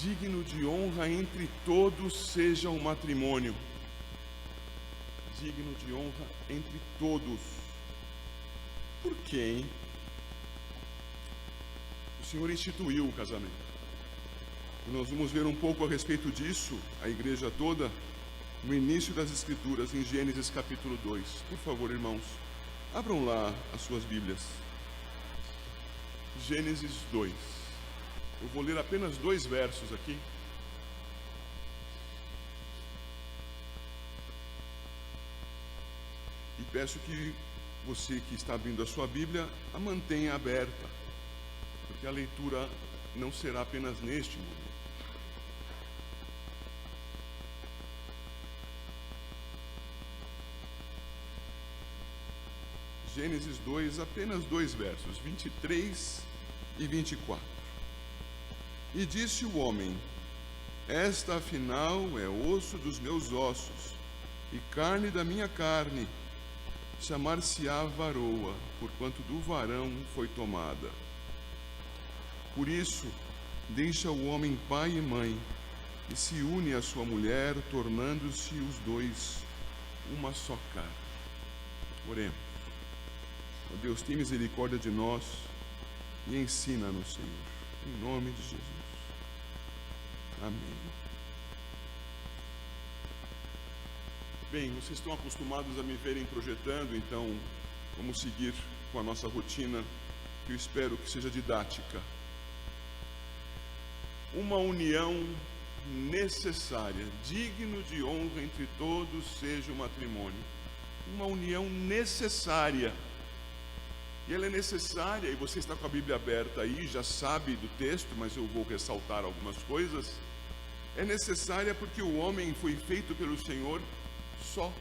digno de honra entre todos seja o matrimônio. Digno de honra entre todos. Por quê, hein? O Senhor instituiu o casamento. E nós vamos ver um pouco a respeito disso, a igreja toda, no início das Escrituras, em Gênesis capítulo 2. Por favor, irmãos, abram lá as suas Bíblias. Gênesis 2. Eu vou ler apenas 2 versos aqui. E peço que você que está abrindo a sua Bíblia, a mantenha aberta, porque a leitura não será apenas neste momento. Gênesis 2, apenas 2 versos, 23 e 24. E disse o homem: esta afinal é osso dos meus ossos e carne da minha carne, chamar-se-á varoa, porquanto do varão foi tomada. Por isso, deixa o homem pai e mãe, e se une à sua mulher, tornando-se os dois uma só carne. Oremos. Ó Deus, tem misericórdia de nós e ensina-nos, Senhor, em nome de Jesus. Amém. Bem, vocês estão acostumados a me verem projetando, então vamos seguir com a nossa rotina, que eu espero que seja didática. Uma união necessária, digno de honra entre todos seja o matrimônio. Uma união necessária. E ela é necessária, e você está com a Bíblia aberta aí, já sabe do texto, mas eu vou ressaltar algumas coisas. É necessária porque o homem foi feito pelo Senhor só.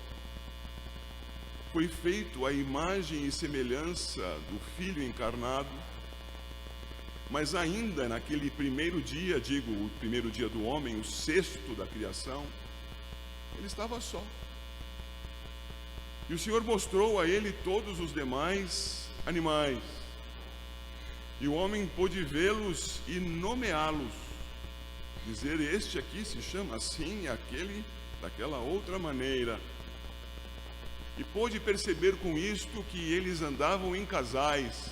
Foi feito à imagem e semelhança do Filho encarnado, mas ainda naquele primeiro dia, o primeiro dia do homem, o 6º da criação, ele estava só. E o Senhor mostrou a ele todos os demais animais. E o homem pôde vê-los e nomeá-los. Dizer, este aqui se chama assim, aquele daquela outra maneira. E pôde perceber com isto que eles andavam em casais.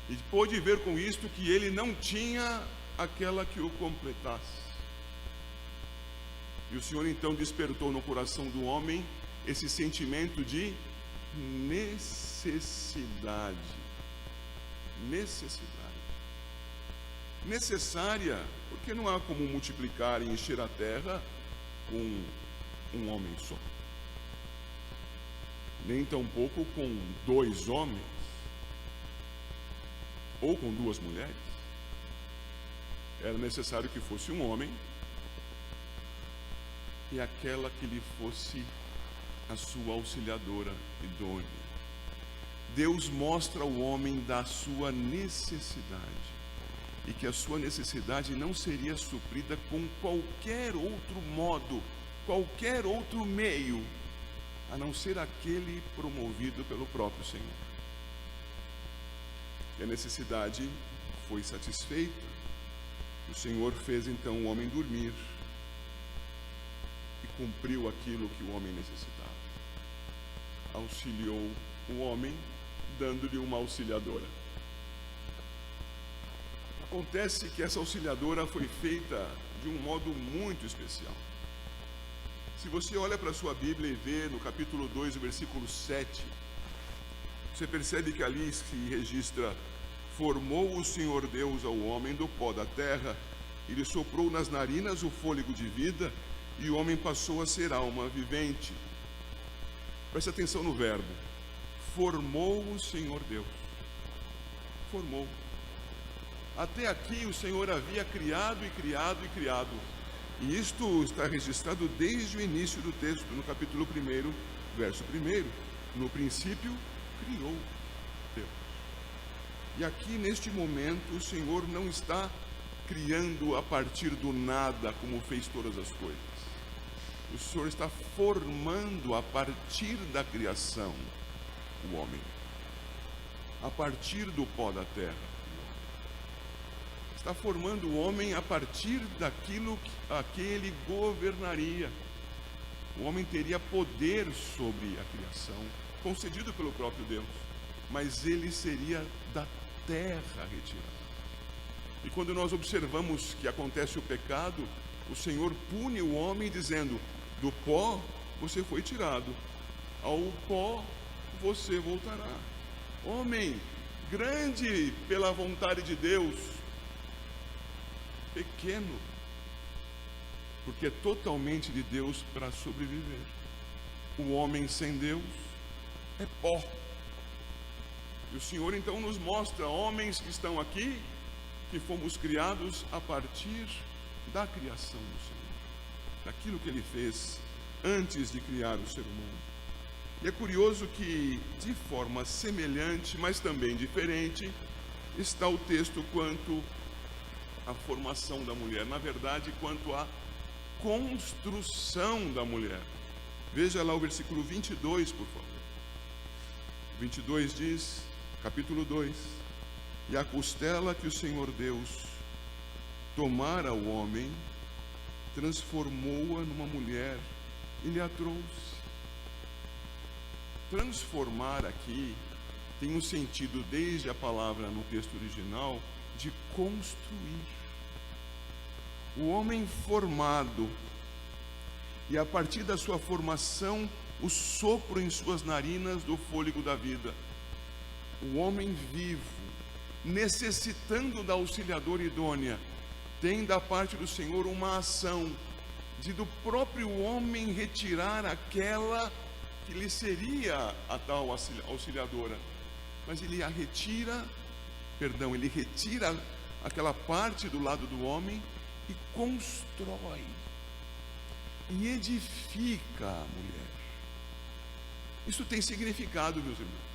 E pôde ver com isto que ele não tinha aquela que o completasse. E o Senhor então despertou no coração do homem esse sentimento de necessidade. Necessária, porque não há como multiplicar e encher a terra com um homem só. Nem tampouco com 2 homens, ou com 2 mulheres. Era necessário que fosse um homem e aquela que lhe fosse a sua auxiliadora idônea. Deus mostra ao homem da sua necessidade, e que a sua necessidade não seria suprida com qualquer outro modo, qualquer outro meio, a não ser aquele promovido pelo próprio Senhor. E a necessidade foi satisfeita. O Senhor fez então o homem dormir e cumpriu aquilo que o homem necessitava. Auxiliou o homem, dando-lhe uma auxiliadora. Acontece que essa auxiliadora foi feita de um modo muito especial. Se você olha para a sua Bíblia e vê no capítulo 2, o versículo 7, você percebe que ali se registra: formou o Senhor Deus ao homem do pó da terra, e lhe soprou nas narinas o fôlego de vida, e o homem passou a ser alma vivente. Preste atenção no verbo. Formou o Senhor Deus. Formou. Até aqui o Senhor havia criado e criado e criado. E isto está registrado desde o início do texto, no capítulo 1, verso 1. No princípio, criou Deus. E aqui, neste momento, o Senhor não está criando a partir do nada, como fez todas as coisas. O Senhor está formando a partir da criação o homem. A partir do pó da terra. está formando o homem a partir daquilo a que ele governaria. O homem teria poder sobre a criação, concedido pelo próprio Deus, mas ele seria da terra retirado. E quando nós observamos que acontece o pecado, o Senhor pune o homem dizendo: do pó você foi tirado, ao pó você voltará. Homem, grande pela vontade de Deus, pequeno, porque é totalmente de Deus para sobreviver. O homem sem Deus é pó. E o Senhor então nos mostra homens que estão aqui, que fomos criados a partir da criação do Senhor, daquilo que Ele fez antes de criar o ser humano. E é curioso que, de forma semelhante, mas também diferente, está o texto quanto à formação da mulher, na verdade, quanto à construção da mulher. Veja lá o versículo 22, por favor. 22 diz, capítulo 2: e a costela que o Senhor Deus tomara ao homem, transformou-a numa mulher e lhe a trouxe. Transformar aqui tem um sentido, desde a palavra no texto original, de construir. O homem formado, e a partir da sua formação, o sopro em suas narinas do fôlego da vida. O homem vivo, necessitando da auxiliadora idônea, tem da parte do Senhor uma ação de do próprio homem retirar aquela que lhe seria a tal auxiliadora, mas ele retira aquela parte do lado do homem e constrói e edifica a mulher. Isso tem significado, meus irmãos,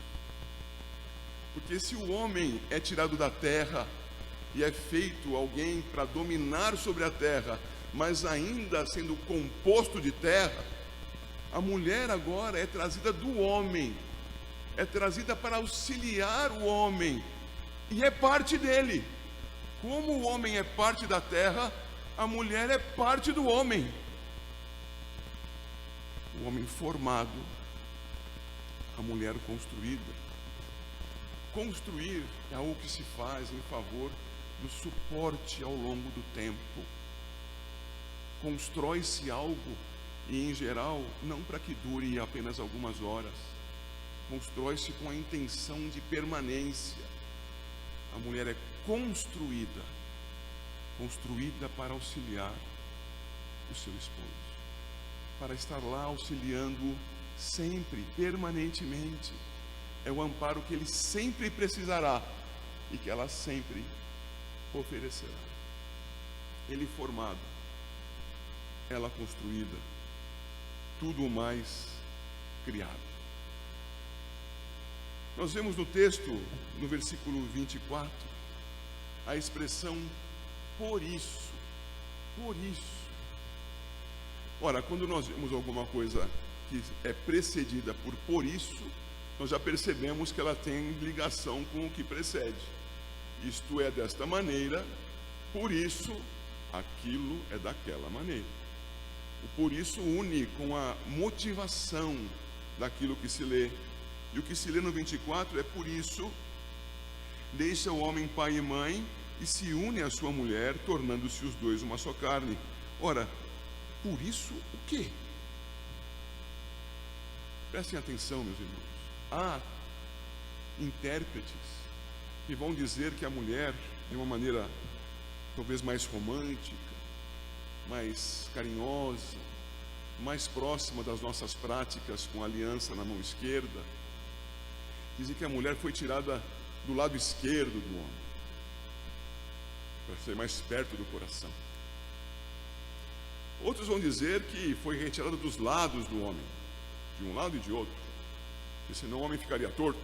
porque se o homem é tirado da terra e é feito alguém para dominar sobre a terra, mas ainda sendo composto de terra, a mulher agora é trazida do homem, é trazida para auxiliar o homem, e é parte dele. Como o homem é parte da terra, a mulher é parte do homem. O homem formado, a mulher construída. Construir é algo que se faz em favor do suporte ao longo do tempo. Constrói-se algo, e em geral, não para que dure apenas algumas horas. Constrói-se com a intenção de permanência. A mulher é construída para auxiliar o seu esposo, para estar lá auxiliando sempre, permanentemente. É o amparo que ele sempre precisará e que ela sempre oferecerá. Ele formado, ela construída, tudo mais criado. Nós vemos no texto, no versículo 24, a expressão por isso. Por isso. Ora, quando nós vemos alguma coisa que é precedida por isso, nós já percebemos que ela tem ligação com o que precede. Isto é desta maneira, por isso, aquilo é daquela maneira. O por isso une com a motivação daquilo que se lê. E o que se lê no 24 é: por isso, deixa o homem pai e mãe e se une à sua mulher, tornando-se os dois uma só carne. Ora, por isso o quê? Prestem atenção, meus irmãos. Há intérpretes que vão dizer que a mulher, de uma maneira talvez mais romântica, mais carinhosa, mais próxima das nossas práticas com a aliança na mão esquerda, dizem que a mulher foi tirada do lado esquerdo do homem, para ser mais perto do coração. Outros vão dizer que foi retirada dos lados do homem, de um lado e de outro, porque senão o homem ficaria torto.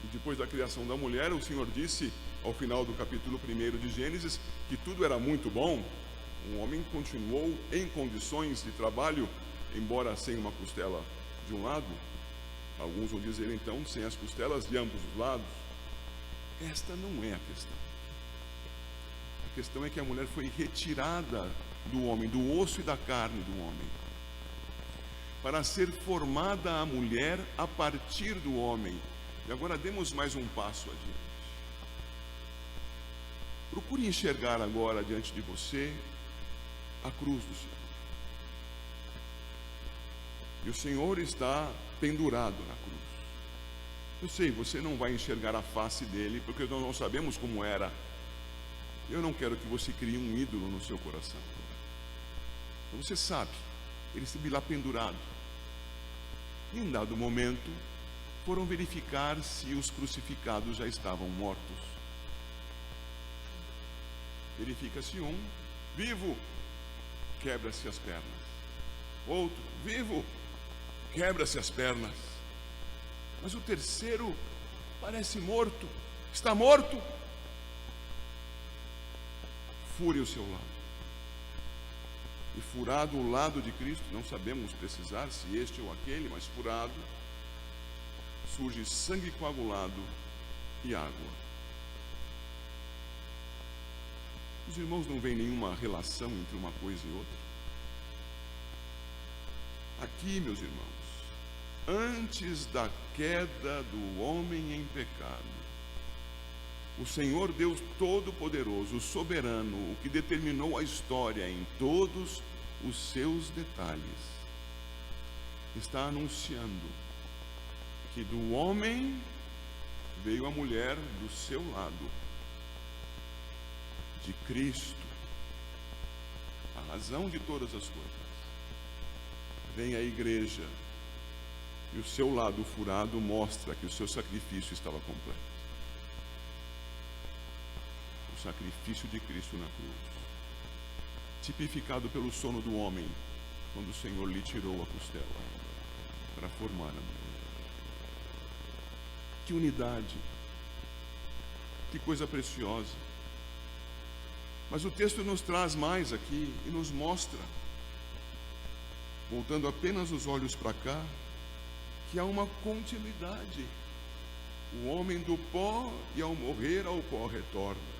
E depois da criação da mulher, o Senhor disse, ao final do capítulo 1 de Gênesis, que tudo era muito bom. O homem continuou em condições de trabalho, embora sem uma costela de um lado. Alguns vão dizer então, sem as costelas de ambos os lados. Esta não é a questão. questão é que a mulher foi retirada do homem, do osso e da carne do homem, para ser formada a mulher a partir do homem. E agora demos mais um passo adiante. Procure enxergar agora diante de você a cruz do Senhor. E o Senhor está pendurado na cruz. Eu sei, você não vai enxergar a face dele, porque nós não sabemos como era. Eu não quero que você crie um ídolo no seu coração. Então você sabe, ele esteve lá pendurado. Em um dado momento, foram verificar se os crucificados já estavam mortos. Verifica-se um, vivo, quebra-se as pernas. Outro, vivo, quebra-se as pernas. Mas o terceiro parece morto. Está morto. Fure o seu lado. E furado o lado de Cristo, não sabemos precisar se este ou aquele, mas furado, surge sangue coagulado e água. Os irmãos não veem nenhuma relação entre uma coisa e outra? Aqui, meus irmãos, antes da queda do homem em pecado, o Senhor Deus Todo-Poderoso, o soberano, o que determinou a história em todos os seus detalhes, está anunciando que do homem veio a mulher do seu lado, de Cristo, a razão de todas as coisas. Vem a igreja, e o seu lado furado mostra que o seu sacrifício estava completo. O sacrifício de Cristo na cruz, tipificado pelo sono do homem, quando o Senhor lhe tirou a costela para formar a mulher. Que unidade, que coisa preciosa. Mas o texto nos traz mais aqui e nos mostra, voltando apenas os olhos para cá, que há uma continuidade. O homem do pó, e ao morrer ao pó retorna.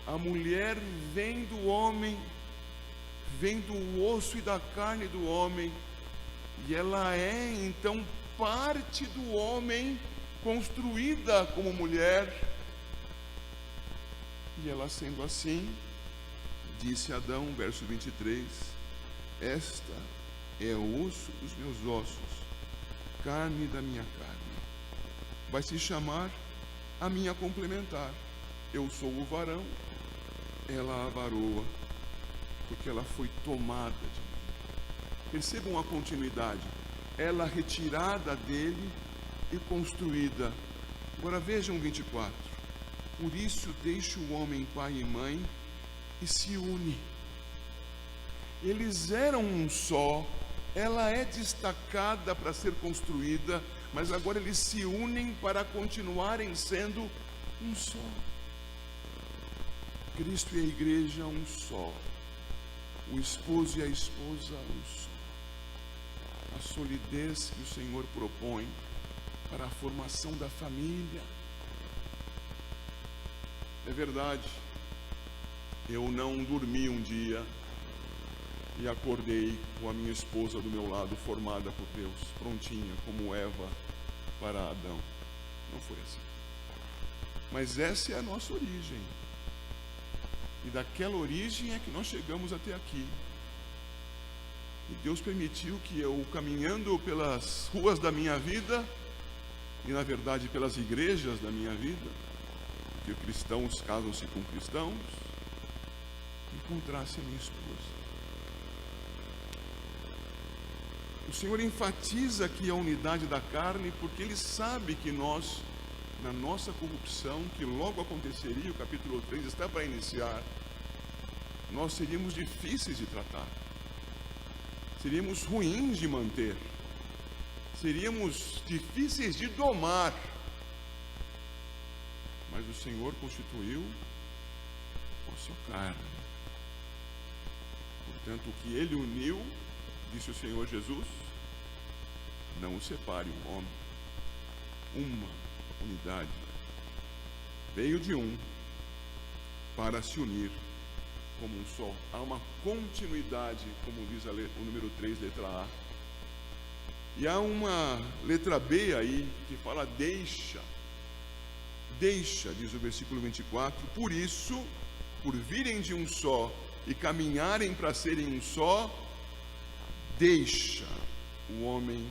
A mulher vem do homem, vem do osso e da carne do homem, e ela é então parte do homem, construída como mulher. E ela sendo assim, disse Adão, verso 23, esta é o osso dos meus ossos, carne da minha carne. Vai se chamar a minha complementar. Eu sou o varão, ela a varoa, porque ela foi tomada de mim. Percebam a continuidade. Ela retirada dele e construída. Agora vejam 24. Por isso deixa o homem pai e mãe e se une. Eles eram um só. Ela é destacada para ser construída, mas agora eles se unem para continuarem sendo um só. Cristo e a igreja um só. O esposo e a esposa um só. A solidez que o Senhor propõe para a formação da família. É verdade, eu não dormi um dia e acordei com a minha esposa do meu lado, formada por Deus, prontinha como Eva para Adão. Não foi assim. Mas essa é a nossa origem. E daquela origem é que nós chegamos até aqui. E Deus permitiu que eu, caminhando pelas ruas da minha vida, e na verdade pelas igrejas da minha vida, porque cristãos casam-se com cristãos, encontrasse a minha esposa. O Senhor enfatiza aqui a unidade da carne, porque Ele sabe que nós, na nossa corrupção, que logo aconteceria, o capítulo 3 está para iniciar, nós seríamos difíceis de tratar, seríamos ruins de manter, seríamos difíceis de domar. Mas o Senhor constituiu a sua carne. Portanto, o que Ele uniu, disse o Senhor Jesus, não o separe o homem. Uma unidade. Veio de um, para se unir como um só. Há uma continuidade, como diz o número 3, letra A. E há uma letra B aí que fala deixa. Deixa, diz o versículo 24, por isso, por virem de um só e caminharem para serem um só, deixa o homem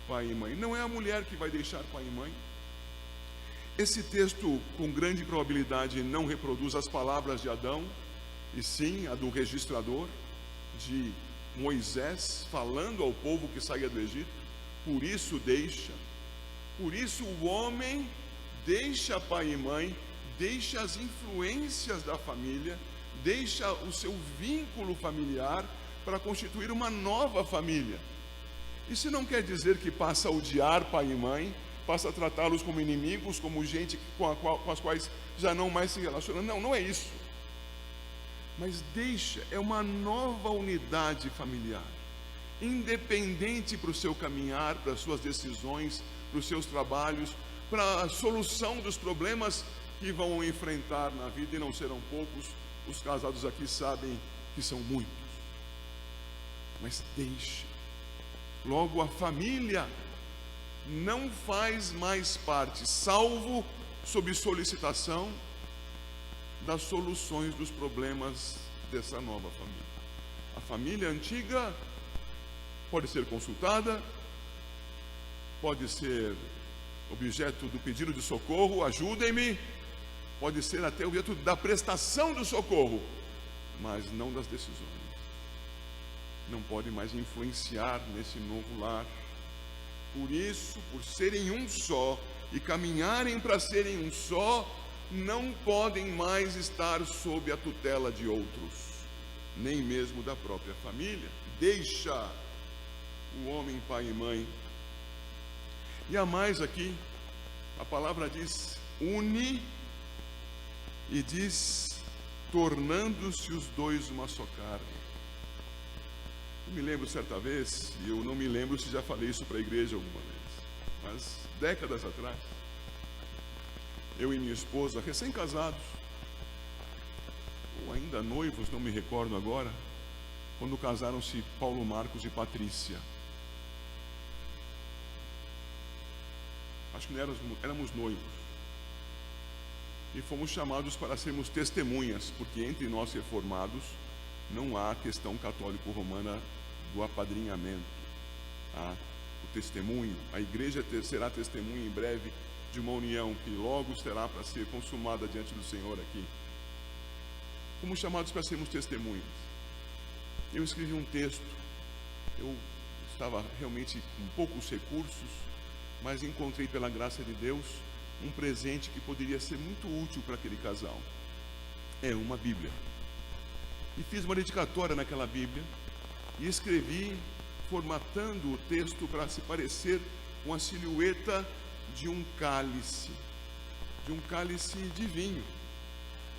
pai e mãe. Não é a mulher que vai deixar pai e mãe. Esse texto, com grande probabilidade, não reproduz as palavras de Adão, e sim a do registrador, de Moisés, falando ao povo que saia do Egito. Por isso deixa. Por isso o homem deixa pai e mãe, deixa as influências da família, deixa o seu vínculo familiar para constituir uma nova família. Isso não quer dizer que passa a odiar pai e mãe, passa a tratá-los como inimigos, como gente com as quais já não mais se relaciona. Não, não é isso. Mas deixa, é uma nova unidade familiar, independente para o seu caminhar, para as suas decisões, para os seus trabalhos, para a solução dos problemas que vão enfrentar na vida, e não serão poucos. Os casados aqui sabem que são muitos. Mas deixa. Logo, a família não faz mais parte, salvo sob solicitação, das soluções dos problemas dessa nova família. A família antiga pode ser consultada, pode ser objeto do pedido de socorro, ajudem-me, pode ser até objeto da prestação do socorro, mas não das decisões. Não pode mais influenciar nesse novo lar. Por isso, por serem um só e caminharem para serem um só, não podem mais estar sob a tutela de outros, nem mesmo da própria família. Deixa o homem pai e mãe. E há mais aqui, a palavra diz une, e diz tornando-se os dois uma só carne. Eu me lembro certa vez, e eu não me lembro se já falei isso para a igreja alguma vez, mas décadas atrás, eu e minha esposa, recém-casados, ou ainda noivos, não me recordo agora, quando casaram-se Paulo Marcos e Patrícia. Acho que éramos noivos. E fomos chamados para sermos testemunhas, porque entre nós reformados não há questão católico-romana do apadrinhamento. Há o testemunho. A igreja será testemunha em breve de uma união que logo será para ser consumada diante do Senhor aqui. Fomos chamados para sermos testemunhas. Eu escrevi um texto. Eu estava realmente com poucos recursos, mas encontrei pela graça de Deus um presente que poderia ser muito útil para aquele casal. É uma Bíblia. E fiz uma dedicatória naquela Bíblia e escrevi, formatando o texto para se parecer com a silhueta de um cálice de vinho.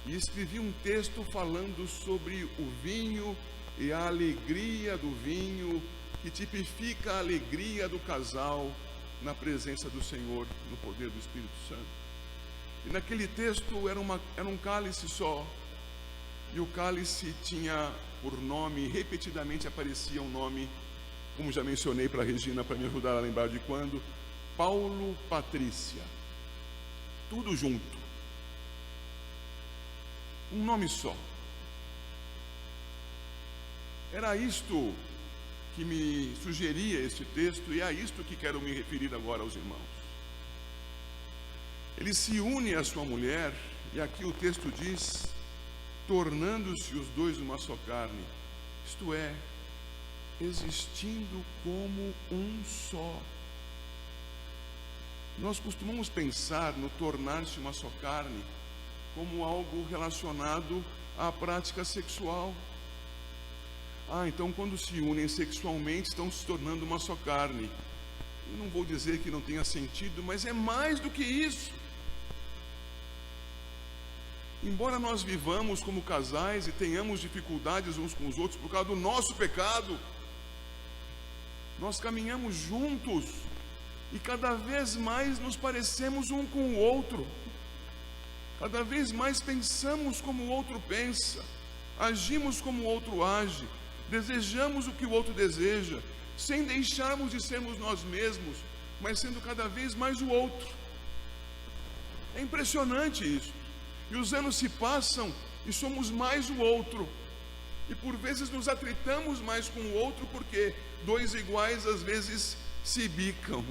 E escrevi um texto falando sobre o vinho e a alegria do vinho, que tipifica a alegria do casal na presença do Senhor, no poder do Espírito Santo. E naquele texto era um cálice só, e o cálice tinha por nome, repetidamente aparecia um nome, como já mencionei para a Regina, para me ajudar a lembrar de quando, Paulo Patrícia, tudo junto, um nome só. Era isto que me sugeria este texto, e é a isto que quero me referir agora aos irmãos. Ele se une à sua mulher, e aqui o texto diz, tornando-se os dois uma só carne, isto é, existindo como um só. Nós costumamos pensar no tornar-se uma só carne como algo relacionado à prática sexual. Então quando se unem sexualmente estão se tornando uma só carne. Eu não vou dizer que não tenha sentido, mas é mais do que isso. Embora nós vivamos como casais e tenhamos dificuldades uns com os outros por causa do nosso pecado, nós caminhamos juntos e cada vez mais nos parecemos um com o outro. Cada vez mais pensamos como o outro pensa, agimos como o outro age, desejamos o que o outro deseja, sem deixarmos de sermos nós mesmos, mas sendo cada vez mais o outro. É impressionante isso. E os anos se passam e somos mais o outro. E por vezes nos atritamos mais com o outro, porque dois iguais às vezes se bicam.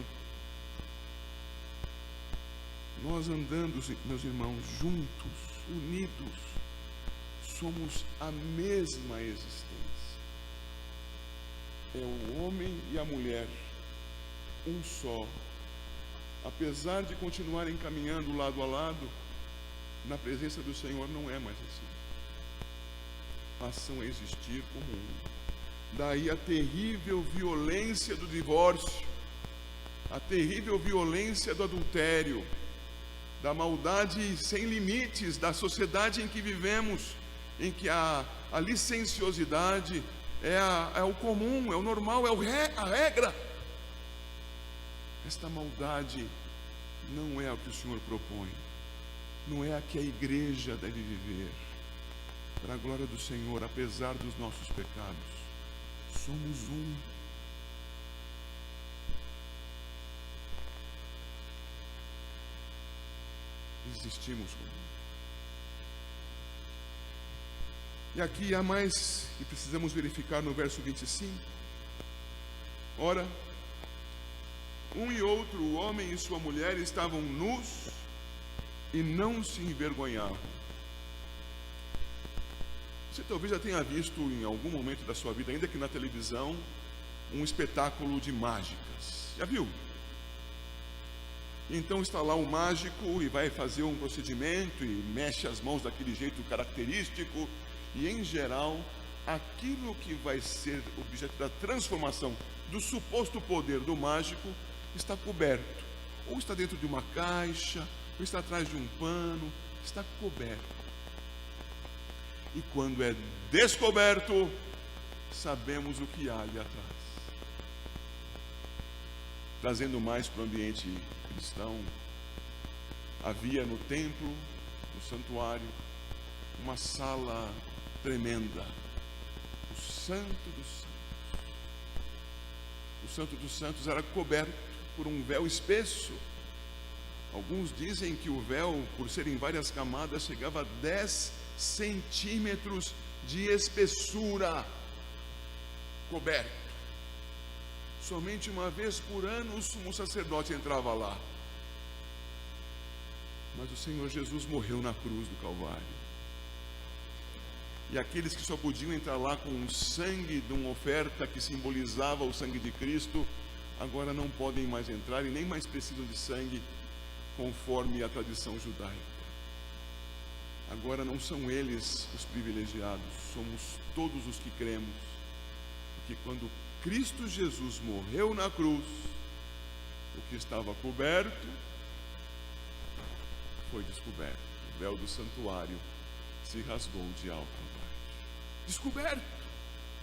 Nós andando, meus irmãos, juntos, unidos, somos a mesma existência. É o homem e a mulher, um só. Apesar de continuarem caminhando lado a lado, na presença do Senhor não é mais assim. Passam a existir como um. Daí a terrível violência do divórcio, a terrível violência do adultério, da maldade sem limites da sociedade em que vivemos, em que a licenciosidade é o comum, é o normal, a regra. Esta maldade não é a que o Senhor propõe, não é a que a igreja deve viver. Para a glória do Senhor, apesar dos nossos pecados, somos um. Existimos como um. E aqui há mais que precisamos verificar no verso 25. Ora, um e outro, o homem e sua mulher, estavam nus e não se envergonhavam. Você talvez já tenha visto em algum momento da sua vida, ainda que na televisão, um espetáculo de mágicas. Já viu? Então está lá o mágico e vai fazer um procedimento e mexe as mãos daquele jeito característico, e em geral aquilo que vai ser objeto da transformação do suposto poder do mágico está coberto, ou está dentro de uma caixa, ou está atrás de um pano, está coberto. E quando é descoberto, sabemos o que há ali atrás. Trazendo mais para o ambiente cristão, havia no templo, no santuário, uma sala tremenda, o Santo dos Santos. O Santo dos Santos era coberto por um véu espesso. Alguns dizem que o véu, por ser em várias camadas, chegava a 10 centímetros de espessura, coberto. Somente uma vez por ano o sumo sacerdote entrava lá. Mas o Senhor Jesus morreu na cruz do Calvário. E aqueles que só podiam entrar lá com o sangue de uma oferta que simbolizava o sangue de Cristo, agora não podem mais entrar e nem mais precisam de sangue, conforme a tradição judaica. Agora não são eles os privilegiados, somos todos os que cremos. Porque quando Cristo Jesus morreu na cruz, o que estava coberto foi descoberto. O véu do santuário se rasgou de alto a baixo. Descoberto.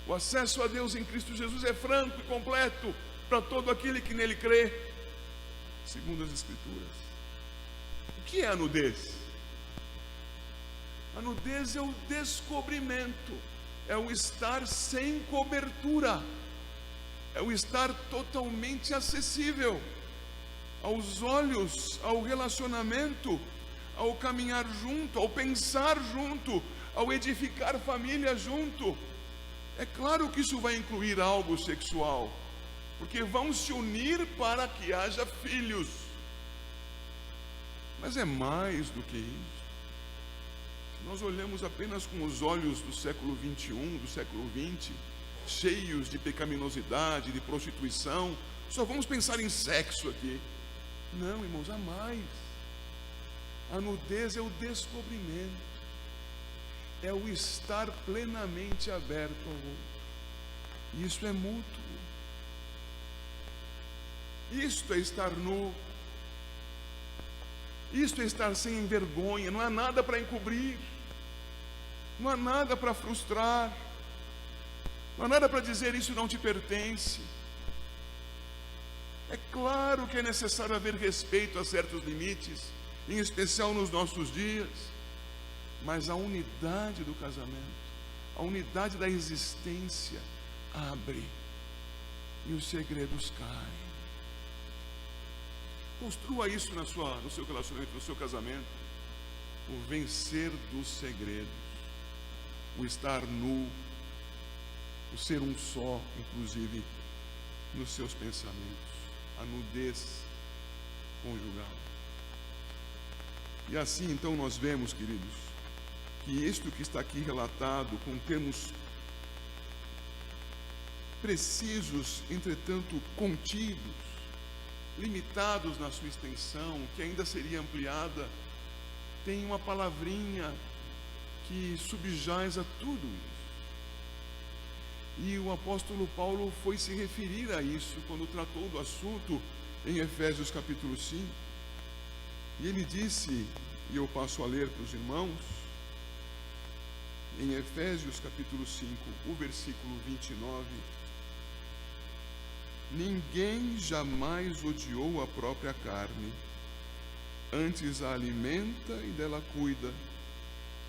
O acesso a Deus em Cristo Jesus é franco e completo para todo aquele que nele crê, segundo as Escrituras. O que é a nudez? A nudez é o descobrimento, é o estar sem cobertura, é o estar totalmente acessível aos olhos, ao relacionamento, ao caminhar junto, ao pensar junto, ao edificar família junto. É claro que isso vai incluir algo sexual, porque vão se unir para que haja filhos, mas é mais do que isso. Nós olhamos apenas com os olhos do século 21, do século 20, cheios de pecaminosidade, de prostituição, só vamos pensar em sexo aqui. Não, irmãos, há mais. A nudez é o descobrimento, é o estar plenamente aberto ao outro. E isso é mútuo. Isto é estar nu. Isto é estar sem vergonha. Não há nada para encobrir, não há nada para frustrar, não há nada para dizer isso não te pertence. É claro que é necessário haver respeito a certos limites, em especial nos nossos dias, mas a unidade do casamento, a unidade da existência abre e os segredos caem. Construa isso no seu relacionamento, no seu casamento. O vencer dos segredos, o estar nu, o ser um só, inclusive nos seus pensamentos, a nudez conjugal. E assim então nós vemos, queridos, que isto que está aqui relatado, com termos precisos, entretanto contidos, limitados na sua extensão, que ainda seria ampliada, tem uma palavrinha que subjaz a tudo isso. E o apóstolo Paulo foi se referir a isso quando tratou do assunto em Efésios capítulo 5. E ele disse, e eu passo a ler para os irmãos, em Efésios capítulo 5, o versículo 29, ninguém jamais odiou a própria carne, antes a alimenta e dela cuida,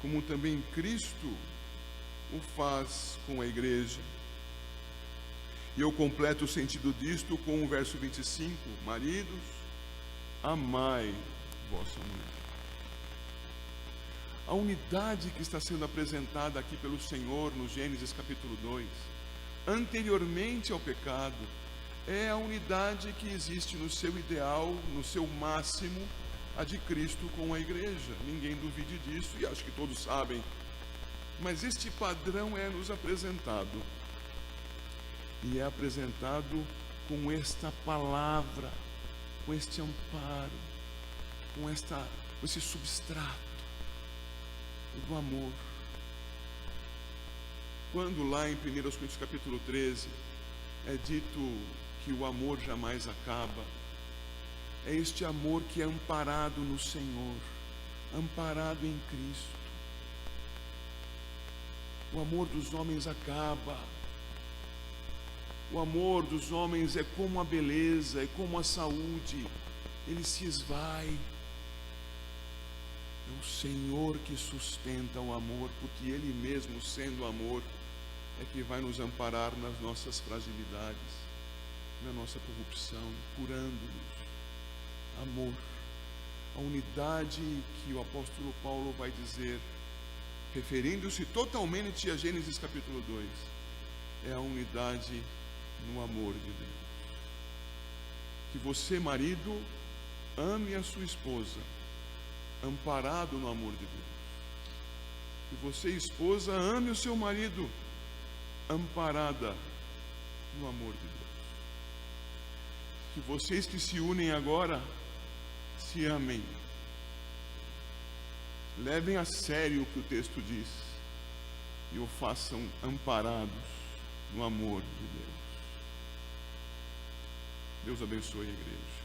como também Cristo o faz com a igreja. E eu completo o sentido disto com o verso 25, maridos, amai vossa mulher. A unidade que está sendo apresentada aqui pelo Senhor no Gênesis capítulo 2, anteriormente ao pecado, é a unidade que existe no seu ideal, no seu máximo, a de Cristo com a igreja. Ninguém duvide disso e acho que todos sabem. Mas este padrão é nos apresentado. E é apresentado com esta palavra, com este amparo, com esse substrato do amor. Quando lá em 1 Coríntios capítulo 13 é dito que o amor jamais acaba, é este amor que é amparado no Senhor, amparado em Cristo. O amor dos homens acaba. O amor dos homens é como a beleza, é como a saúde, ele se esvai. É o Senhor que sustenta o amor, porque Ele mesmo, sendo amor, é que vai nos amparar nas nossas fragilidades, na nossa corrupção, curando-nos. Amor, a unidade que o apóstolo Paulo vai dizer, referindo-se totalmente a Gênesis capítulo 2, é a unidade no amor de Deus. Que você, marido, ame a sua esposa, amparado no amor de Deus. Que você, esposa, ame o seu marido, amparada no amor de Deus. Que vocês que se unem agora, se amem. Levem a sério o que o texto diz e o façam amparados no amor de Deus. Deus abençoe a igreja.